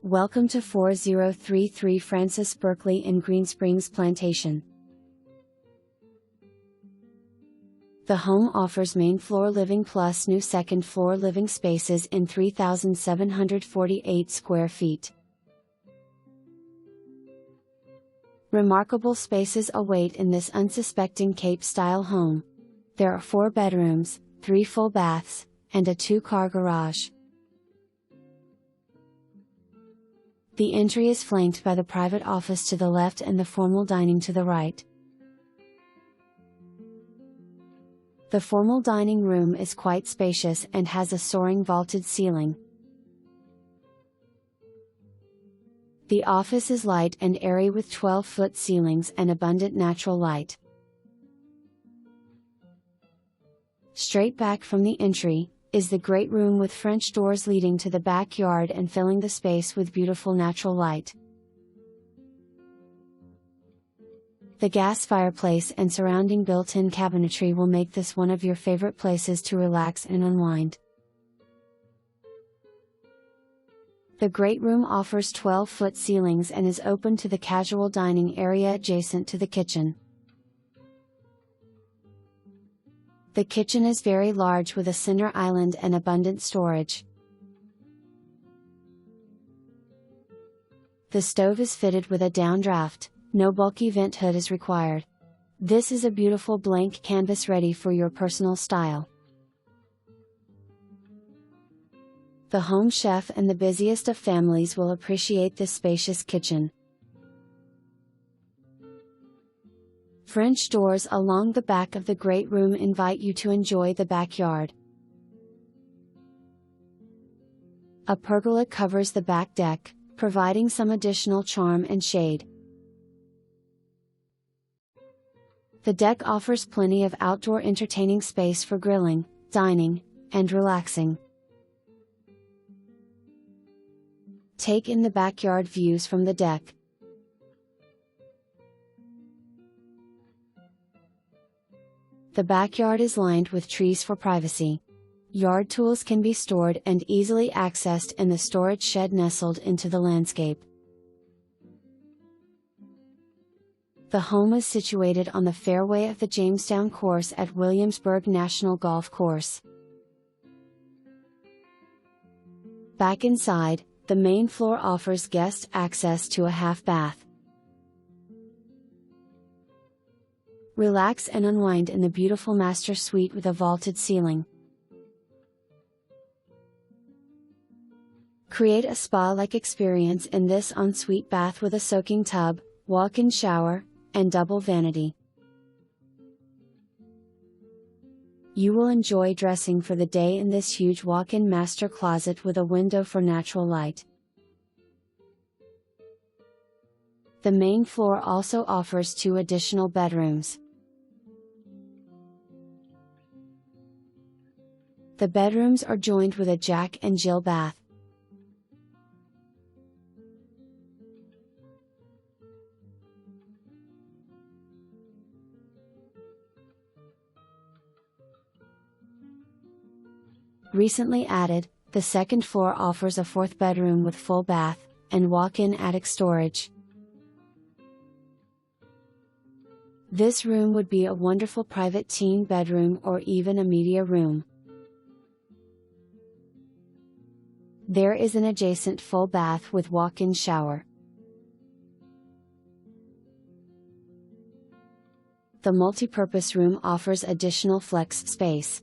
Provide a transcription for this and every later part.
Welcome to 4033 Frances Berkeley in Greensprings Plantation. The home offers main floor living plus new second floor living spaces in 3,748 square feet. Remarkable spaces await in this unsuspecting Cape-style home. There are 4 bedrooms, 3 full baths, and a 2-car garage. The entry is flanked by the private office to the left and the formal dining to the right. The formal dining room is quite spacious and has a soaring vaulted ceiling. The office is light and airy with 12-foot ceilings and abundant natural light. Straight back from the entry is the great room with French doors leading to the backyard and filling the space with beautiful natural light. The gas fireplace and surrounding built-in cabinetry will make this one of your favorite places to relax and unwind. The great room offers 12-foot ceilings and is open to the casual dining area adjacent to the kitchen. The kitchen is very large with a center island and abundant storage. The stove is fitted with a downdraft, no bulky vent hood is required. This is a beautiful blank canvas ready for your personal style. The home chef and the busiest of families will appreciate this spacious kitchen. French doors along the back of the great room invite you to enjoy the backyard. A pergola covers the back deck, providing some additional charm and shade. The deck offers plenty of outdoor entertaining space for grilling, dining, and relaxing. Take in the backyard views from the deck. The backyard is lined with trees for privacy. Yard tools can be stored and easily accessed in the storage shed nestled into the landscape. The home is situated on the fairway of the Jamestown course at Williamsburg National Golf Course. Back inside, the main floor offers guest access to a half bath. Relax and unwind in the beautiful master suite with a vaulted ceiling. Create a spa-like experience in this ensuite bath with a soaking tub, walk-in shower, and double vanity. You will enjoy dressing for the day in this huge walk-in master closet with a window for natural light. The main floor also offers 2 additional bedrooms. The bedrooms are joined with a Jack and Jill bath. Recently added, the second floor offers a 4th bedroom with full bath, and walk-in attic storage. This room would be a wonderful private teen bedroom or even a media room. There is an adjacent full bath with walk-in shower. The multi-purpose room offers additional flex space.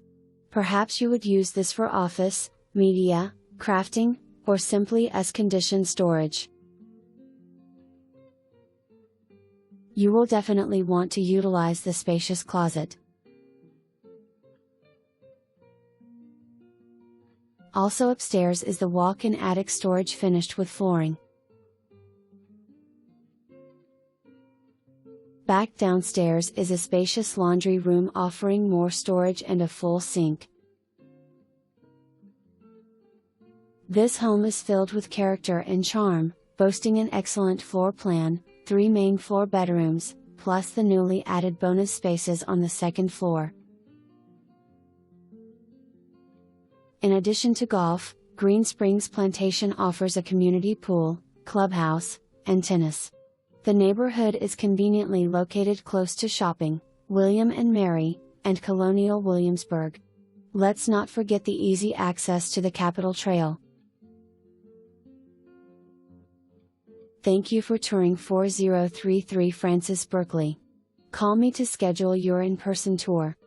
Perhaps you would use this for office, media, crafting, or simply as conditioned storage. You will definitely want to utilize the spacious closet. Also upstairs is the walk-in attic storage finished with flooring. Back downstairs is a spacious laundry room offering more storage and a full sink. This home is filled with character and charm, boasting an excellent floor plan, 3 main floor bedrooms, plus the newly added bonus spaces on the second floor. In addition to golf, Greensprings Plantation offers a community pool, clubhouse, and tennis. The neighborhood is conveniently located close to shopping, William and Mary, and Colonial Williamsburg. Let's not forget the easy access to the Capitol Trail. Thank you for touring 4033 Frances Berkeley. Call me to schedule your in-person tour.